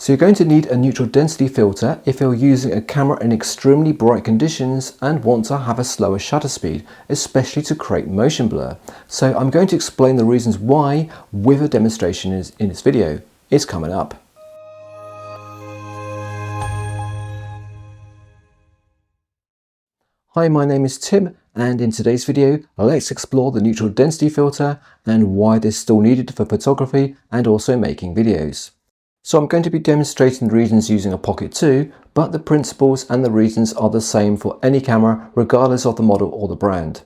So you're going to need a neutral density filter if you're using a camera in extremely bright conditions and want to have a slower shutter speed, especially to create motion blur. So I'm going to explain the reasons why with a demonstration in this video. It's coming up. Hi, my name is Tim, and in today's video let's explore the neutral density filter and why this is still needed for photography and also making videos. So I'm going to be demonstrating the reasons using a Pocket 2, but the principles and the reasons are the same for any camera regardless of the model or the brand.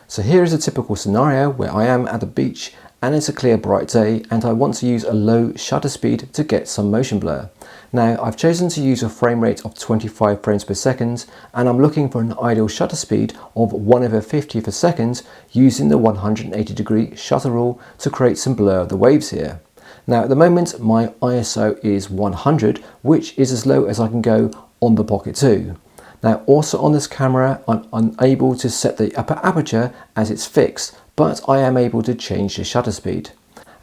So here is a typical scenario where I am at the beach and it's a clear bright day and I want to use a low shutter speed to get some motion blur. Now I've chosen to use a frame rate of 25 frames per second and I'm looking for an ideal shutter speed of 1/50th a second using the 180-degree shutter rule to create some blur of the waves here. Now at the moment my ISO is 100, which is as low as I can go on the Pocket 2. Now also on this camera I'm unable to set the upper aperture as it's fixed, but I am able to change the shutter speed.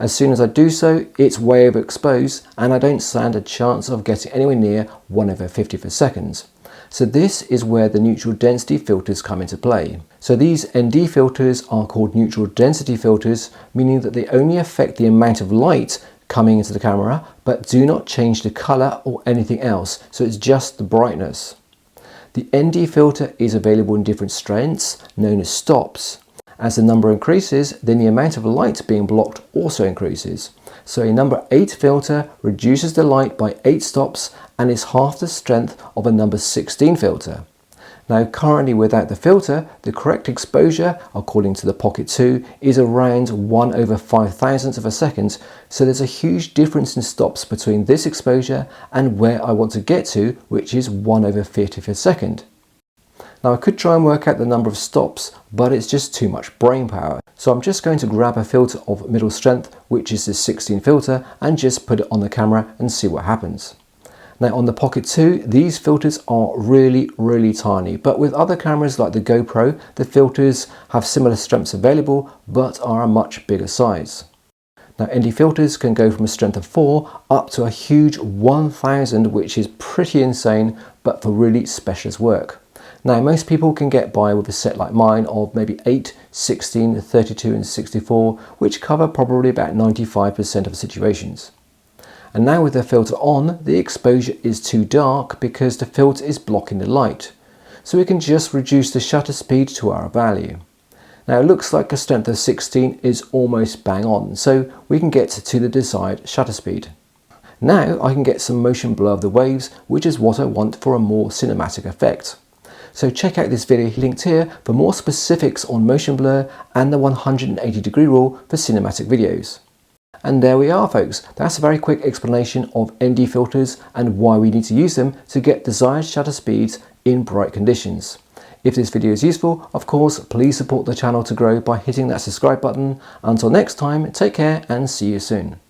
As soon as I do so, it's way overexposed and I don't stand a chance of getting anywhere near 1/50th a second. So this is where the neutral density filters come into play. So these ND filters are called neutral density filters, meaning that they only affect the amount of light coming into the camera, but do not change the color or anything else. So it's just the brightness. The ND filter is available in different strengths, known as stops. As the number increases, then the amount of light being blocked also increases. So a number 8 filter reduces the light by 8 stops and is half the strength of a number 16 filter. Now currently without the filter, the correct exposure, according to the Pocket 2, is around 1/5000th of a second, so there's a huge difference in stops between this exposure and where I want to get to, which is 1/50th a second. Now I could try and work out the number of stops, but it's just too much brain power. So I'm just going to grab a filter of middle strength, which is this 16 filter, and just put it on the camera and see what happens. Now on the Pocket 2, these filters are really tiny, but with other cameras like the GoPro, the filters have similar strengths available, but are a much bigger size. Now ND filters can go from a strength of 4 up to a huge 1000, which is pretty insane, but for really specialist work. Now most people can get by with a set like mine of maybe 8, 16, 32 and 64, which cover probably about 95% of situations. And now with the filter on, the exposure is too dark because the filter is blocking the light. So we can just reduce the shutter speed to our value. Now it looks like a strength of 16 is almost bang on, so we can get to the desired shutter speed. Now I can get some motion blur of the waves, which is what I want for a more cinematic effect. So check out this video linked here for more specifics on motion blur and the 180-degree rule for cinematic videos. And there we are folks, that's a very quick explanation of ND filters and why we need to use them to get desired shutter speeds in bright conditions. If this video is useful, of course, please support the channel to grow by hitting that subscribe button. Until next time, take care and see you soon.